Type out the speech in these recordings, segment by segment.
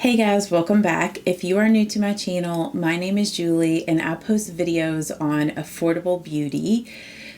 Hey guys, welcome back. If you are new to my channel, my name is Julie and I post videos on affordable beauty.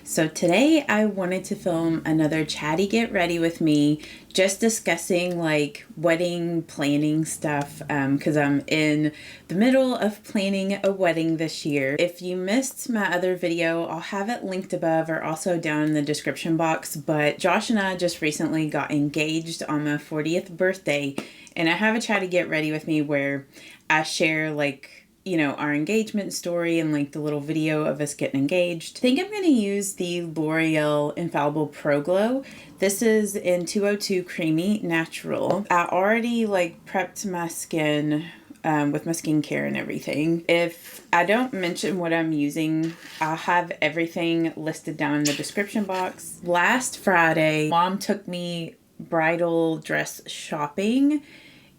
So today I wanted to film another chatty get ready with me, just discussing like wedding planning stuff because I'm in the middle of planning a wedding this year. If you missed my other video, I'll have it linked above or also down in the description box, but Josh and I just recently got engaged on my 40th birthday. And I have a chatty get ready with me where I share like, our engagement story and like the little video of us getting engaged. I think I'm going to use the L'Oreal Infallible Pro Glow. This is in 202 Creamy Natural. I already like prepped my skin with my skincare and everything. If I don't mention what I'm using, I'll have everything listed down in the description box. Last Friday, Mom took me bridal dress shopping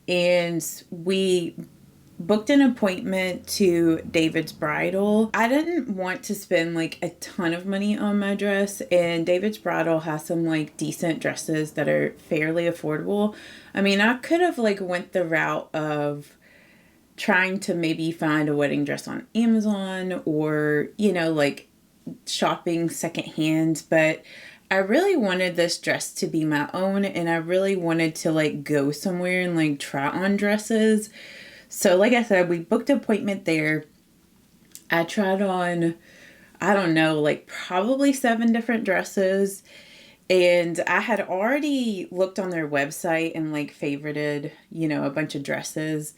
and we booked an appointment to David's Bridal. I didn't want to spend like a ton of money on my dress, and David's Bridal has some like decent dresses that are fairly affordable. I mean, I could have like went the route of trying to maybe find a wedding dress on Amazon or, like shopping secondhand, but I really wanted this dress to be my own, and I really wanted to like go somewhere and like try on dresses. So like I said, we booked an appointment there. I tried on, I don't know, like probably 7 different dresses, and I had already looked on their website and like favorited, a bunch of dresses,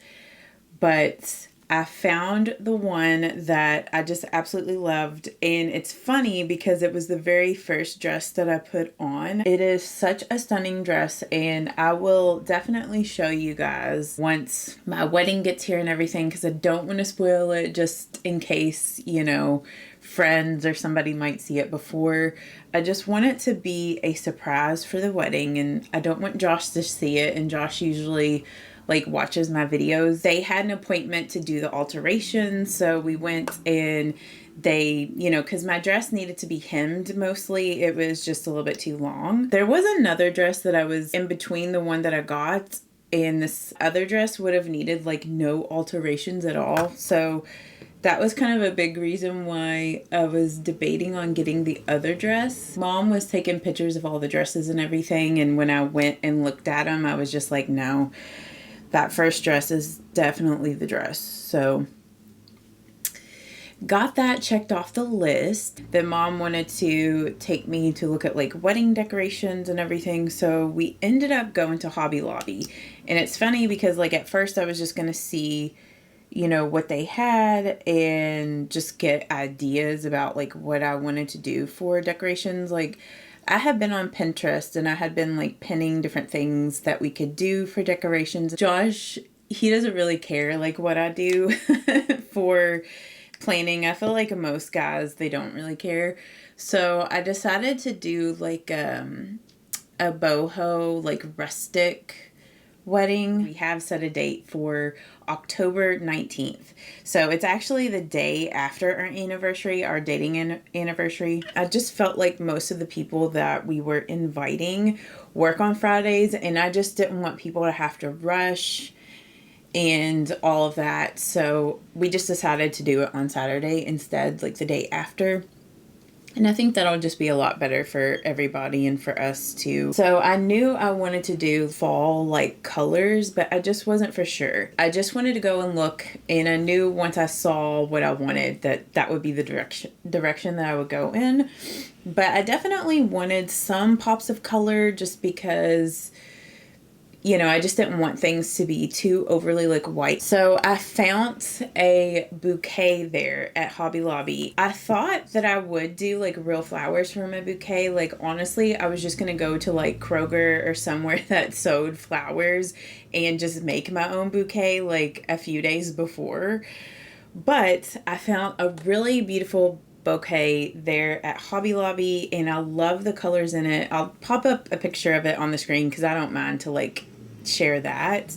but I found the one that I just absolutely loved. And it's funny because it was the very first dress that I put on. It is such a stunning dress, and I will definitely show you guys once my wedding gets here and everything, because I don't want to spoil it just in case, friends or somebody might see it before. I just want it to be a surprise for the wedding, and I don't want Josh to see it, and Josh usually like watches my videos. They had an appointment to do the alterations, so we went and they, because my dress needed to be hemmed mostly. It was just a little bit too long. There was another dress that I was in between the one that I got, and this other dress would have needed like no alterations at all. So that was kind of a big reason why I was debating on getting the other dress. Mom was taking pictures of all the dresses and everything, and when I went and looked at them, I was just like, no, that first dress is definitely the dress. So got that checked off the list. Then Mom wanted to take me to look at like wedding decorations and everything. So we ended up going to Hobby Lobby. And it's funny because like at first I was just going to see, what they had and just get ideas about like what I wanted to do for decorations. Like I had been on Pinterest and I had been like pinning different things that we could do for decorations. Josh, he doesn't really care like what I do for planning. I feel like most guys, they don't really care. So I decided to do like a boho, like rustic wedding. We have set a date for October 19th. So it's actually the day after our anniversary, our dating anniversary. I just felt like most of the people that we were inviting work on Fridays, and I just didn't want people to have to rush and all of that. So we just decided to do it on Saturday instead, like the day after. And I think that'll just be a lot better for everybody and for us too. So I knew I wanted to do fall like colors, but I just wasn't for sure. I just wanted to go and look, and I knew once I saw what I wanted that would be the direction that I would go in. But I definitely wanted some pops of color just because I just didn't want things to be too overly like white. So I found a bouquet there at Hobby Lobby. I thought that I would do like real flowers for my bouquet. Like honestly, I was just going to go to like Kroger or somewhere that sold flowers and just make my own bouquet like a few days before. But I found a really beautiful bouquet there at Hobby Lobby, and I love the colors in it. I'll pop up a picture of it on the screen because I don't mind to like share that.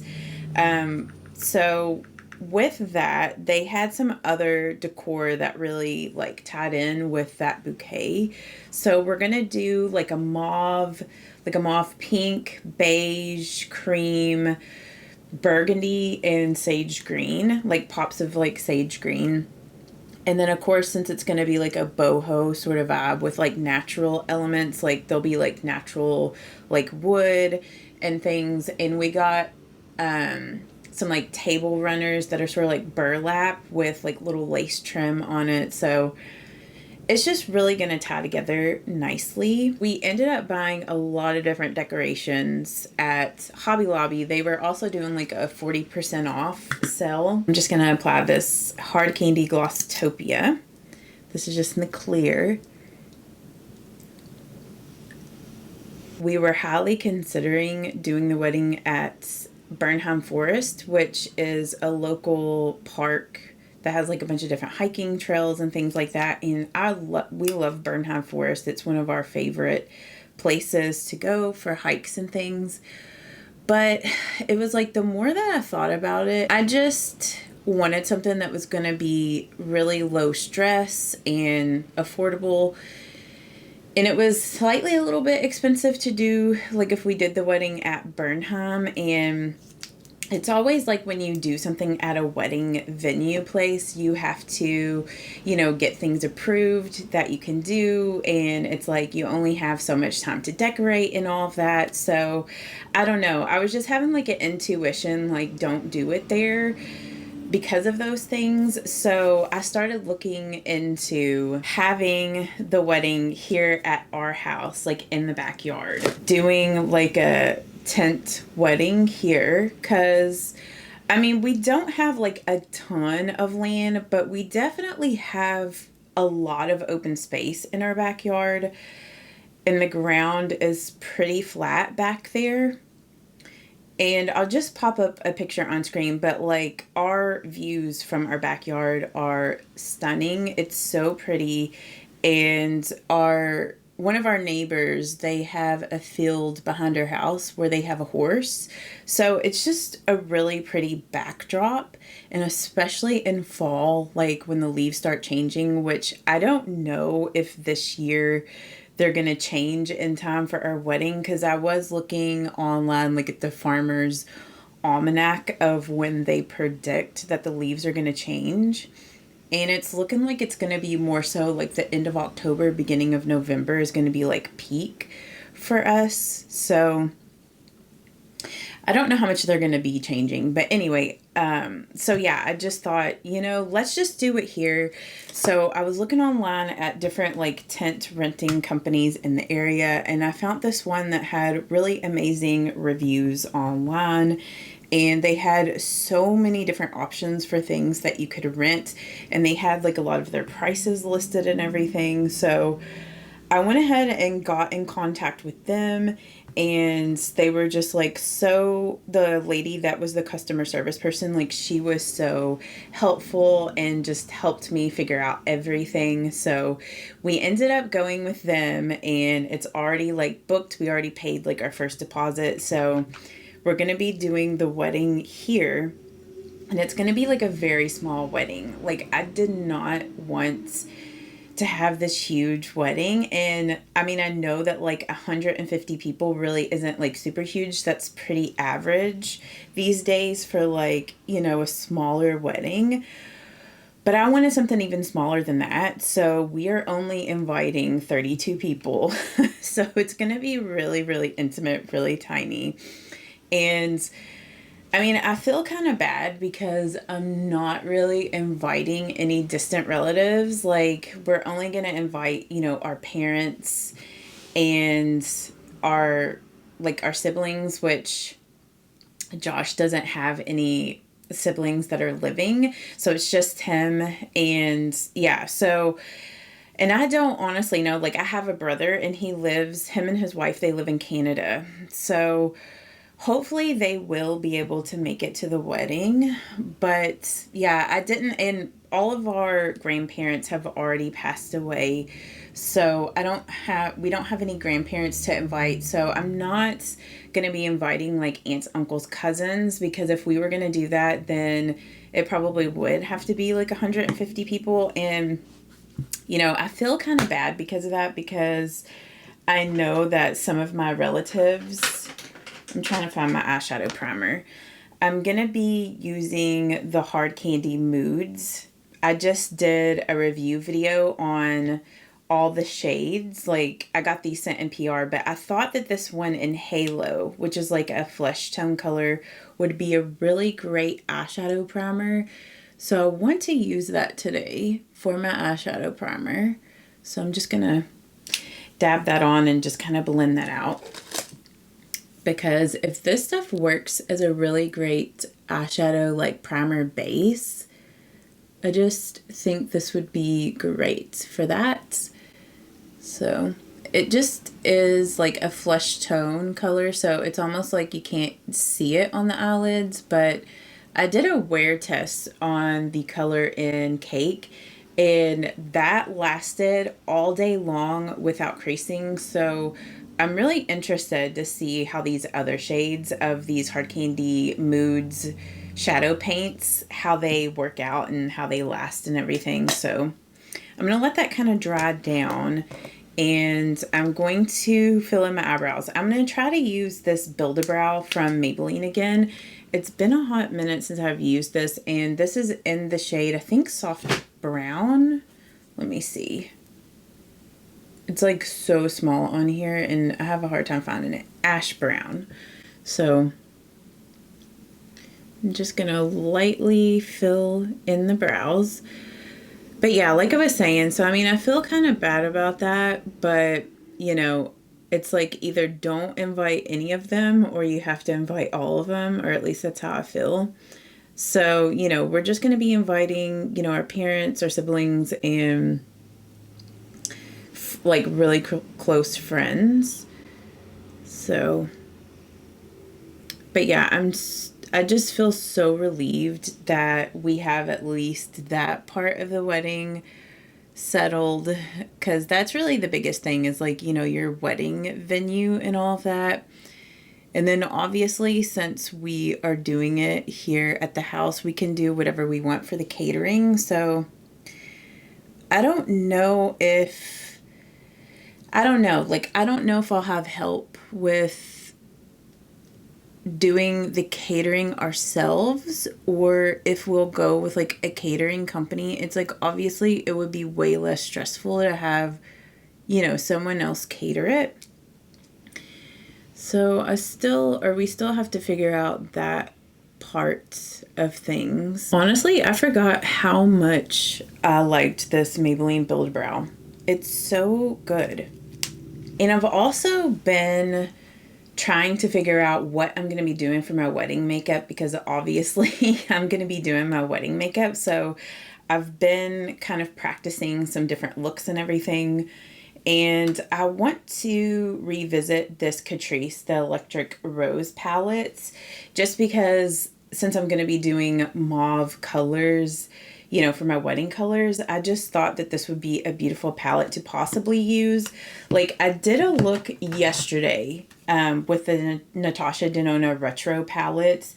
So with that, they had some other decor that really like tied in with that bouquet. So we're gonna do like a mauve pink, beige, cream, burgundy and sage green, like pops of like sage green. And then of course, since it's going to be like a boho sort of vibe with like natural elements, like there'll be like natural like wood and things. And we got some like table runners that are sort of like burlap with like little lace trim on it. So it's just really going to tie together nicely. We ended up buying a lot of different decorations at Hobby Lobby. They were also doing like a 40% off sale. I'm just going to apply this Hard Candy Glosstopia. This is just in the clear. We were highly considering doing the wedding at Burnham Forest, which is a local park that has like a bunch of different hiking trails and things like that. And we love Burnham Forest. It's one of our favorite places to go for hikes and things. But it was like the more that I thought about it, I just wanted something that was going to be really low stress and affordable. And it was slightly a little bit expensive to do, like if we did the wedding at Burnham. And it's always like when you do something at a wedding venue place, you have to, you know, get things approved that you can do. And it's like you only have so much time to decorate and all of that. So I don't know. I was just having like an intuition, like don't do it there because of those things. So I started looking into having the wedding here at our house, like in the backyard, doing like a tent wedding here, because I mean, we don't have like a ton of land, but we definitely have a lot of open space in our backyard, and the ground is pretty flat back there. And I'll just pop up a picture on screen, but like our views from our backyard are stunning. It's so pretty. And one of our neighbors, they have a field behind our house where they have a horse. So it's just a really pretty backdrop. And especially in fall, like when the leaves start changing, which I don't know if this year they're going to change in time for our wedding, because I was looking online, like at the farmer's almanac of when they predict that the leaves are going to change. And it's looking like it's going to be more so like the end of October, beginning of November is going to be like peak for us. So I don't know how much they're going to be changing. But anyway, so yeah, I just thought, you know, let's just do it here. So I was looking online at different like tent renting companies in the area, and I found this one that had really amazing reviews online. And they had so many different options for things that you could rent. And they had like a lot of their prices listed and everything. So I went ahead and got in contact with them. And they were just like, so the lady that was the customer service person, like she was so helpful and just helped me figure out everything. So we ended up going with them, and it's already like booked. We already paid like our first deposit. So we're going to be doing the wedding here, and it's going to be like a very small wedding. Like I did not want to have this huge wedding. And I mean, I know that like 150 people really isn't like super huge. That's pretty average these days for like, you know, a smaller wedding. But I wanted something even smaller than that. So we are only inviting 32 people. So it's going to be really, really intimate, really tiny. And I mean, I feel kind of bad because I'm not really inviting any distant relatives. Like, we're only going to invite, you know, our parents and our siblings, which Josh doesn't have any siblings that are living. So it's just him. And yeah, so, and I don't honestly know, like I have a brother, and him and his wife, they live in Canada. So hopefully they will be able to make it to the wedding. But yeah, I didn't, and all of our grandparents have already passed away. So we don't have any grandparents to invite. So I'm not going to be inviting like aunts, uncles, cousins, because if we were going to do that, then it probably would have to be like 150 people. And, you know, I feel kind of bad because of that, because I know that some of my relatives, I'm trying to find my eyeshadow primer. I'm gonna be using the Hard Candy Moods. I just did a review video on all the shades. Like, I got these sent in PR, but I thought that this one in Halo, which is like a flesh tone color, would be a really great eyeshadow primer. So I want to use that today for my eyeshadow primer. So I'm just gonna dab that on and just kind of blend that out. Because if this stuff works as a really great eyeshadow like primer base, I just think this would be great for that. So it just is like a flesh tone color, so it's almost like you can't see it on the eyelids, but I did a wear test on the color in Cake, and that lasted all day long without creasing. So I'm really interested to see how these other shades of these Hard Candy Moods shadow paints, how they work out and how they last and everything. So I'm gonna let that kind of dry down, and I'm going to fill in my eyebrows. I'm gonna try to use this Build-A-Brow from Maybelline again. It's been a hot minute since I've used this, and this is in the shade, I think, Soft Brown. Let me see. It's like so small on here, and I have a hard time finding it. Ash Brown. So I'm just gonna lightly fill in the brows. But yeah, like I was saying, so I mean, I feel kind of bad about that, but you know, it's like either don't invite any of them or you have to invite all of them, or at least that's how I feel. So, you know, we're just going to be inviting, you know, our parents, our siblings, and like really close friends. So, but yeah, I just feel so relieved that we have at least that part of the wedding settled, because that's really the biggest thing, is like, you know, your wedding venue and all of that. And then obviously, since we are doing it here at the house, we can do whatever we want for the catering. So I don't know if I'll have help with doing the catering ourselves, or if we'll go with like a catering company. It's like, obviously it would be way less stressful to have, you know, someone else cater it. So we still have to figure out that part of things. Honestly, I forgot how much I liked this Maybelline Build-A-Brow. It's so good. And I've also been trying to figure out what I'm going to be doing for my wedding makeup, because obviously I'm going to be doing my wedding makeup. So I've been kind of practicing some different looks and everything. And I want to revisit this Catrice, the Electric Rose palettes, just because since I'm going to be doing mauve colors, you know, for my wedding colors, I just thought that this would be a beautiful palette to possibly use. Like, I did a look yesterday with the Natasha Denona Retro palettes,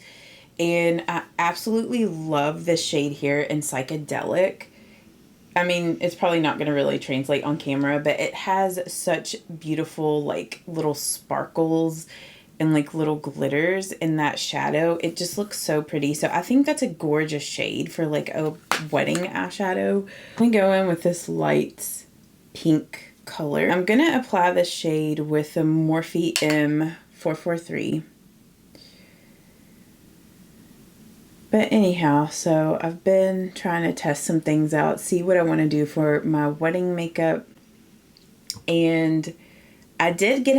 and I absolutely love this shade here in Psychedelic. I mean, it's probably not going to really translate on camera, but it has such beautiful, like, little sparkles and, like, little glitters in that shadow. It just looks so pretty. So I think that's a gorgeous shade for, like, a wedding eyeshadow. I'm going to go in with this light pink color. I'm going to apply the shade with the Morphe M443. But anyhow, so I've been trying to test some things out, see what I want to do for my wedding makeup. And I did get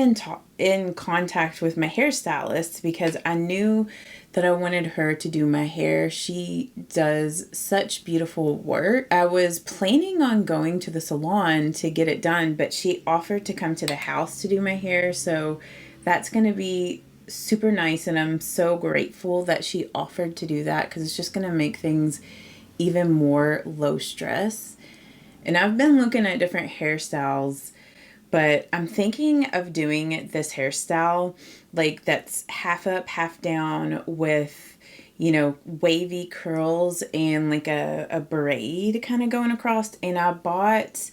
in contact with my hairstylist, because I knew that I wanted her to do my hair. She does such beautiful work. I was planning on going to the salon to get it done, but she offered to come to the house to do my hair. So that's going to be super nice, and I'm so grateful that she offered to do that, because it's just going to make things even more low stress. And I've been looking at different hairstyles, but I'm thinking of doing this hairstyle like that's half up, half down, with, you know, wavy curls and like a braid kind of going across. And I bought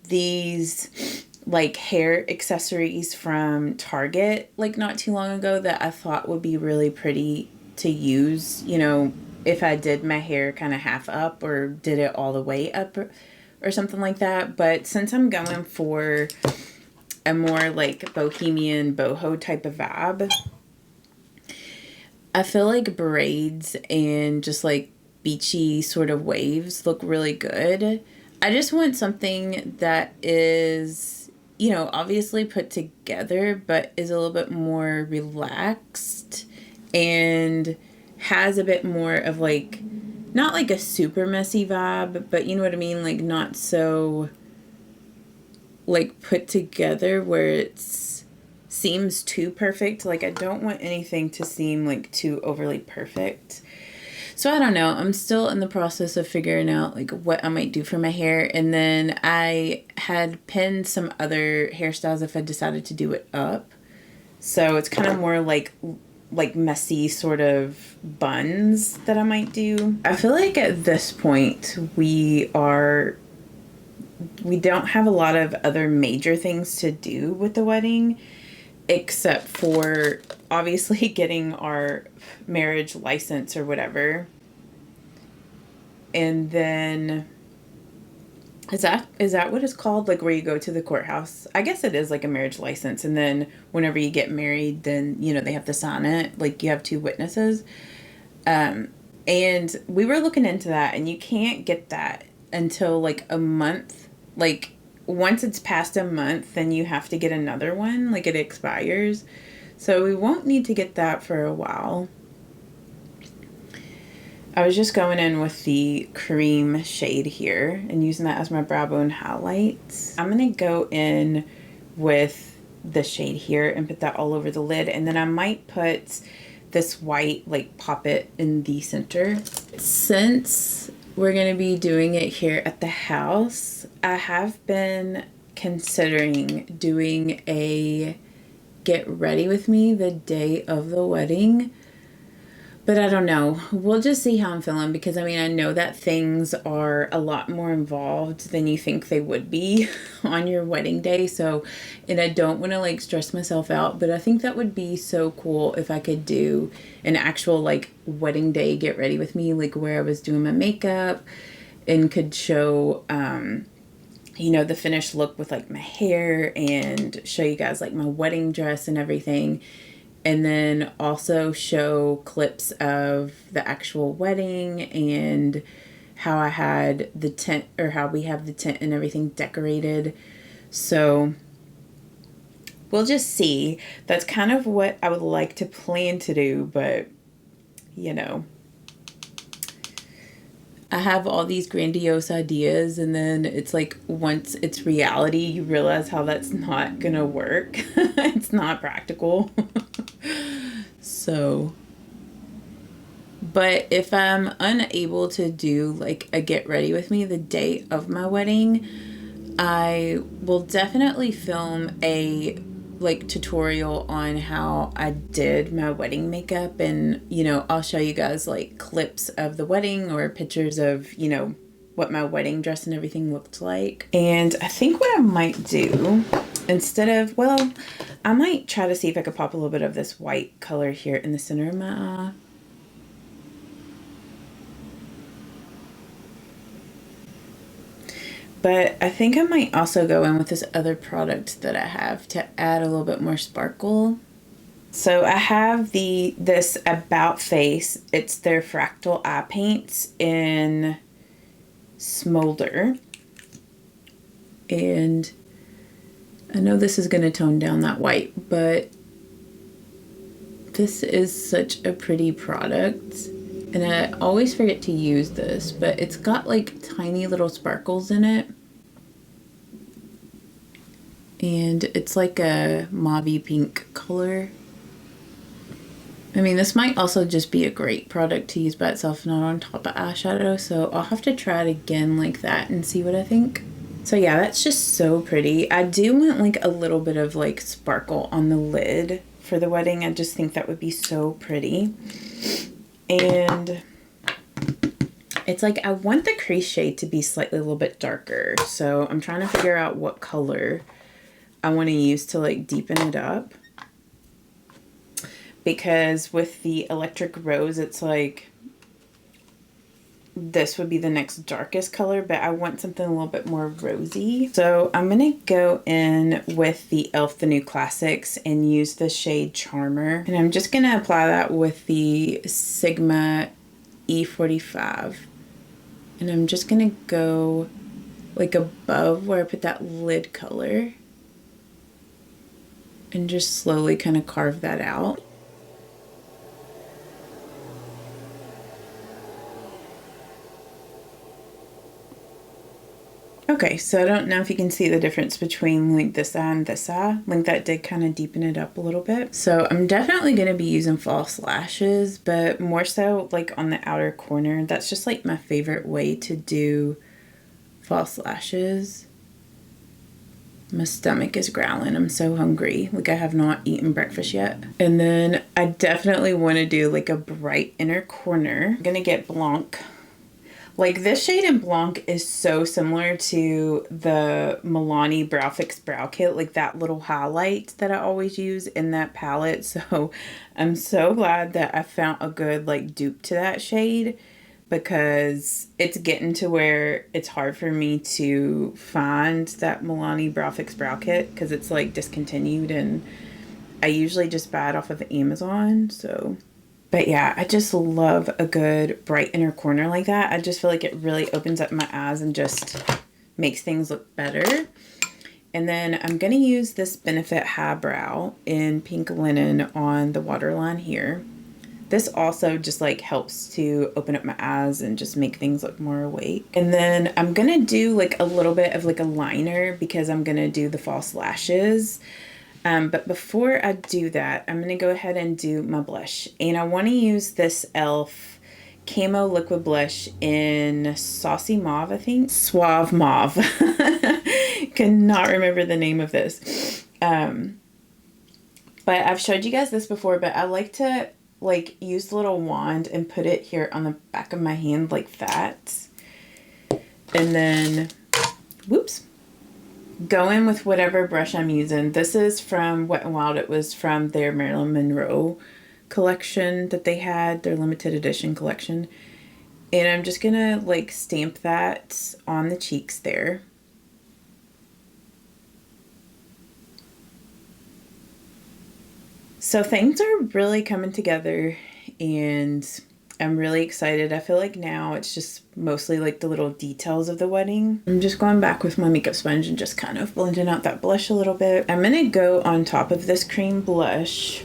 these like hair accessories from Target like not too long ago that I thought would be really pretty to use, you know, if I did my hair kind of half up or did it all the way up or something like that. But since I'm going for a more like bohemian boho type of vibe, I feel like braids and just like beachy sort of waves look really good. I just want something that is, you know, obviously put together, but is a little bit more relaxed and has a bit more of like, not like a super messy vibe, but you know what I mean? Like not so like put together where it's seems too perfect. Like I don't want anything to seem like too overly perfect. So I don't know. I'm still in the process of figuring out like what I might do for my hair. And then I had pinned some other hairstyles if I decided to do it up. So it's kind of more like messy sort of buns that I might do. I feel like at this point we don't have a lot of other major things to do with the wedding, except for obviously getting our marriage license or whatever. And then is that what it's called? Like where you go to the courthouse? I guess it is like a marriage license. And then whenever you get married, then, you know, they have to sign it. Like you have two witnesses. And we were looking into that, and you can't get that until like a month. Like once it's past a month, then you have to get another one. Like it expires. So we won't need to get that for a while. I was just going in with the cream shade here and using that as my brow bone highlights. I'm going to go in with the shade here and put that all over the lid. And then I might put this white, like pop it in the center. Since we're going to be doing it here at the house, I have been considering doing a get ready with me the day of the wedding. But I don't know. We'll just see how I'm feeling, because I mean, I know that things are a lot more involved than you think they would be on your wedding day. So, and I don't want to like stress myself out, but I think that would be so cool if I could do an actual like wedding day get ready with me, like where I was doing my makeup and could show, you know, the finished look with like my hair and show you guys like my wedding dress and everything. And then also show clips of the actual wedding and how I had the tent, or how we have the tent and everything decorated. So we'll just see. That's kind of what I would like to plan to do, but you know, I have all these grandiose ideas, and then it's like once it's reality, you realize how that's not gonna work. It's not practical. So, but if I'm unable to do like a get ready with me the day of my wedding, I will definitely film a like tutorial on how I did my wedding makeup, and you know, I'll show you guys like clips of the wedding or pictures of, you know, what my wedding dress and everything looked like. And I think what I might do instead of, well, I might try to see if I could pop a little bit of this white color here in the center of my eye. But I think I might also go in with this other product that I have to add a little bit more sparkle. So I have this About Face. It's their Fractal Eye Paints in Smolder. And I know this is going to tone down that white, but this is such a pretty product. And I always forget to use this, but it's got like tiny little sparkles in it. And it's like a mauvey pink color. I mean, this might also just be a great product to use by itself, not on top of eyeshadow. So I'll have to try it again like that and see what I think. So yeah, that's just so pretty. I do want like a little bit of like sparkle on the lid for the wedding. I just think that would be so pretty. And it's like I want the crease shade to be slightly a little bit darker. So I'm trying to figure out what color I want to use to like deepen it up. because with the electric rose, it's like this would be the next darkest color, but I want something a little bit more rosy. So I'm gonna go in with the e.l.f. The New Classics and use the shade Charmer. And I'm just gonna apply that with the Sigma E45. And I'm just gonna go like above where I put that lid color and just slowly kind of carve that out. Okay, so I don't know if you can see the difference between like this eye and this eye. Like that did kind of deepen it up a little bit. So I'm definitely going to be using false lashes, but more so like on the outer corner. That's just like my favorite way to do false lashes. My stomach is growling. I'm so hungry. Like I have not eaten breakfast yet. And then I definitely want to do like a bright inner corner. I'm going to get Blanc. Like this shade in Blanc is so similar to the Milani Brow Fix Brow Kit, like that little highlight that I always use in that palette. So I'm so glad that I found a good like dupe to that shade, because it's getting to where it's hard for me to find that Milani Brow Fix Brow Kit because it's like discontinued, and I usually just buy it off of Amazon. So but yeah, I just love a good bright inner corner like that. I just feel like it really opens up my eyes and just makes things look better. And then I'm going to use this Benefit Highbrow in Pink Linen on the waterline here. This also just like helps to open up my eyes and just make things look more awake. And then I'm going to do like a little bit of like a liner because I'm going to do the false lashes. But before I do that, I'm going to go ahead and do my blush. And I want to use this e.l.f. Camo Liquid Blush in Saucy Mauve, I think. Suave Mauve. Cannot remember the name of this. But I've showed you guys this before, but I like to like use the little wand and put it here on the back of my hand like that. And then, whoops. Go in with whatever brush I'm using. This is from Wet n Wild. It was from their Marilyn Monroe collection that they had, their limited edition collection. And I'm just gonna like stamp that on the cheeks there. So things are really coming together and I'm really excited. I feel like now it's just mostly like the little details of the wedding. I'm just going back with my makeup sponge and just kind of blending out that blush a little bit. I'm going to go on top of this cream blush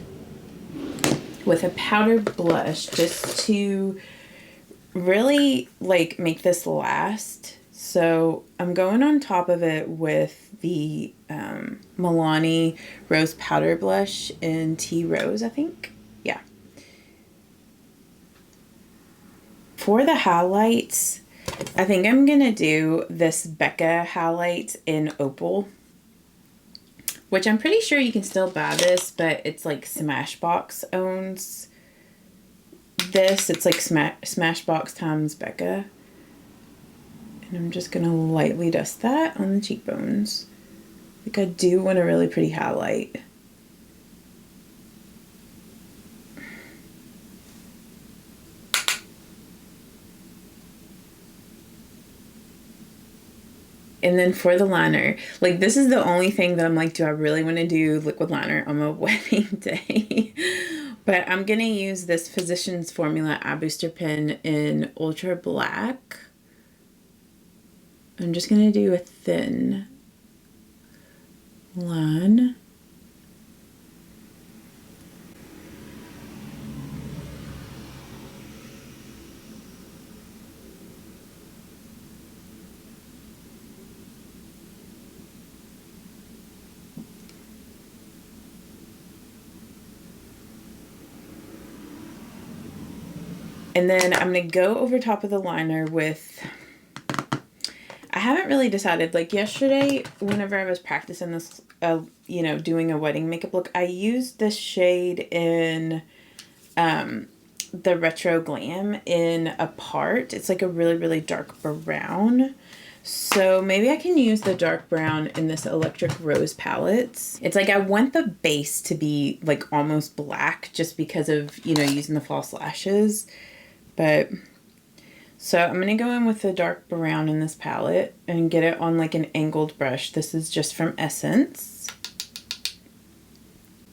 with a powder blush just to really like make this last. So I'm going on top of it with the Milani Rose Powder Blush in Tea Rose, I think. Yeah. For the highlights, I think I'm going to do this Becca highlight in Opal, which I'm pretty sure you can still buy this, but it's like Smashbox owns this. It's like Smashbox times Becca. And I'm just going to lightly dust that on the cheekbones. Like I do want a really pretty highlight. And then for the liner, like this is the only thing that I'm like, do I really want to do liquid liner on my wedding day? But I'm going to use this Physicians Formula Eye Booster Pen in Ultra Black. I'm just going to do a thin line. And then I'm going to go over top of the liner with, I haven't really decided, like yesterday, whenever I was practicing this, you know, doing a wedding makeup look, I used this shade in the Retro Glam in Apart. It's like a really, really dark brown. So maybe I can use the dark brown in this Electric Rose palette. It's like I want the base to be like almost black just because of, you know, using the false lashes. But so I'm going to go in with the dark brown in this palette and get it on like an angled brush. This is just from Essence.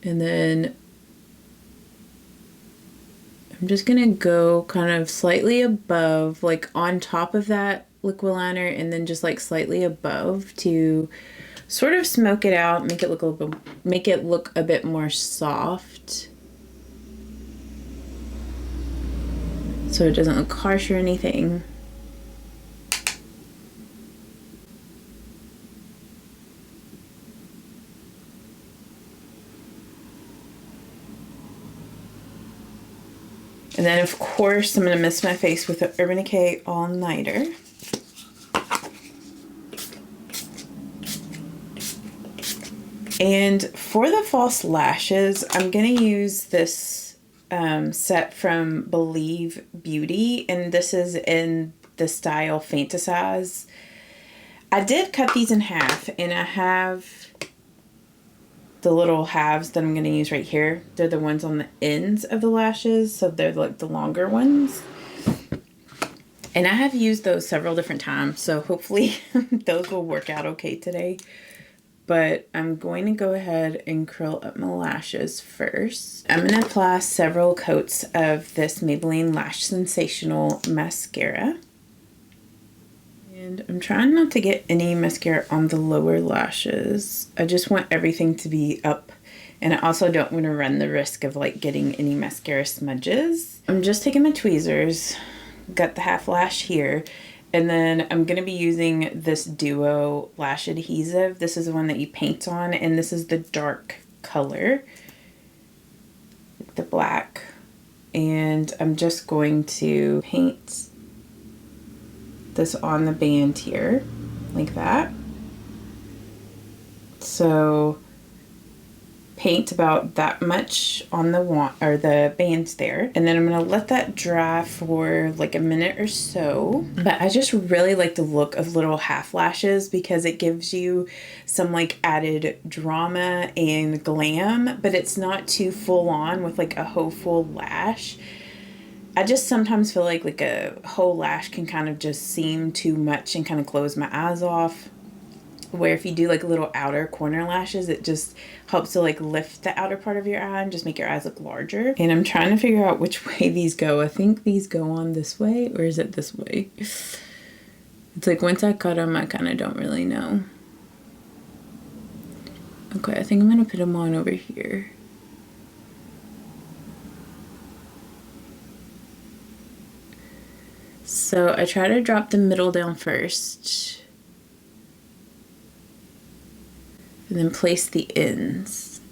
And then I'm just going to go kind of slightly above, like on top of that liquid liner, and then just like slightly above to sort of smoke it out, make it look a little bit, make it look a bit more soft, so it doesn't look harsh or anything. And then of course I'm gonna mist my face with the Urban Decay All Nighter. And for the false lashes, I'm gonna use this set from Believe Beauty, and this is in the style Fantasize. I did cut these in half, and I have the little halves that I'm gonna use right here. They're the ones on the ends of the lashes, so they're like the longer ones. And I have used those several different times, so hopefully those will work out okay today. But I'm going to go ahead and curl up my lashes first. I'm going to apply several coats of this Maybelline Lash Sensational mascara. And I'm trying not to get any mascara on the lower lashes. I just want everything to be up. And I also don't want to run the risk of like getting any mascara smudges. I'm just taking my tweezers, got the half lash here. And then I'm going to be using this Duo lash adhesive. This is the one that you paint on, and this is the dark color, the black. And I'm just going to paint this on the band here, like that. So paint about that much on the the bands there, and then I'm gonna let that dry for like a minute or so. But I just really like the look of little half lashes because it gives you some like added drama and glam, but it's not too full on with like a whole full lash. I just sometimes feel like a whole lash can kind of just seem too much and kind of close my eyes off. Where if you do like little outer corner lashes, it just helps to like lift the outer part of your eye and just make your eyes look larger. And I'm trying to figure out which way these go. I think these go on this way, or is it this way? It's like once I cut them, I kind of don't really know. Okay, I think I'm gonna put them on over here. So I try to drop the middle down first. And then place the ends.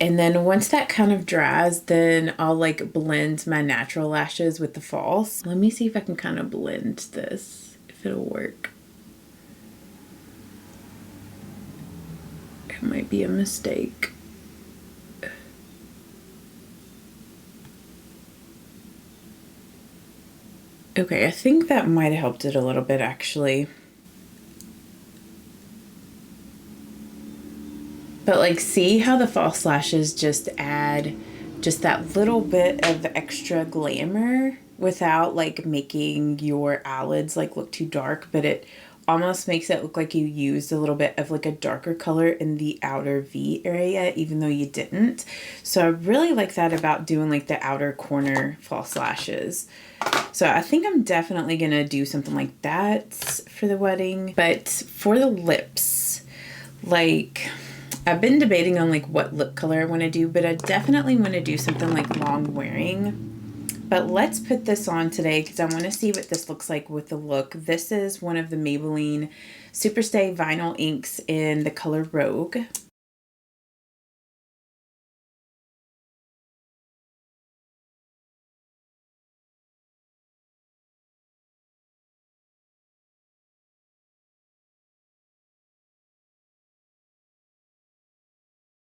And then once that kind of dries, then I'll like blend my natural lashes with the false. Let me see if I can kind of blend this, if it'll work. It might be a mistake. Okay, I think that might have helped it a little bit actually. But like, see how the false lashes just add just that little bit of extra glamour without like making your eyelids like look too dark, but it almost makes it look like you used a little bit of like a darker color in the outer V area, even though you didn't. So I really like that about doing like the outer corner false lashes. So I think I'm definitely gonna do something like that for the wedding. But for the lips, like I've been debating on like what lip color I want to do, but I definitely want to do something like long wearing. But let's put this on today because I want to see what this looks like with the look. This is one of the Maybelline Superstay Vinyl Inks in the color Rogue.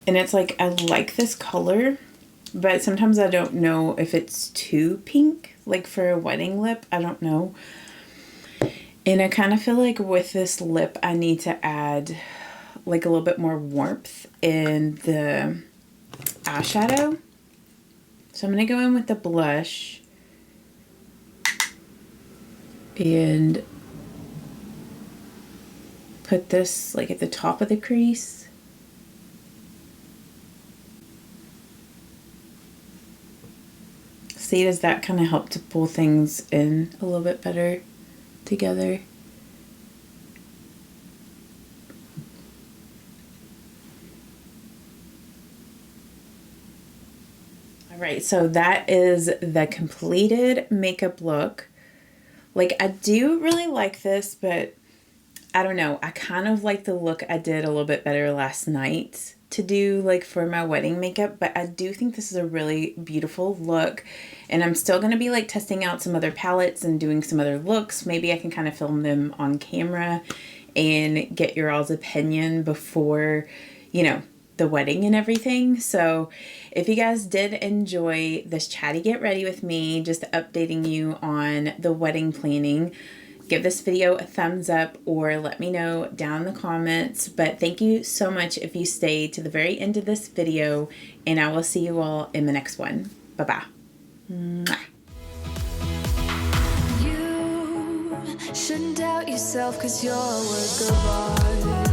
And it's like, I like this color, but sometimes I don't know if it's too pink, like for a wedding lip. I don't know. And I kind of feel like with this lip, I need to add like a little bit more warmth in the eyeshadow. So I'm going to go in with the blush and put this like at the top of the crease. See, does that kind of help to pull things in a little bit better together? All right, so that is the completed makeup look. Like, I do really like this, but I don't know. I kind of like the look I did a little bit better last night to do like for my wedding makeup, but I do think this is a really beautiful look, and I'm still going to be like testing out some other palettes and doing some other looks. Maybe I can kind of film them on camera and get your all's opinion before, you know, the wedding and everything. So if you guys did enjoy this chatty get ready with me, just updating you on the wedding planning, give this video a thumbs up or let me know down in the comments. But thank you so much if you stayed to the very end of this video, and I will see you all in the next one. Bye-bye. Mwah. You shouldn't doubt yourself, 'cause you're a work of art.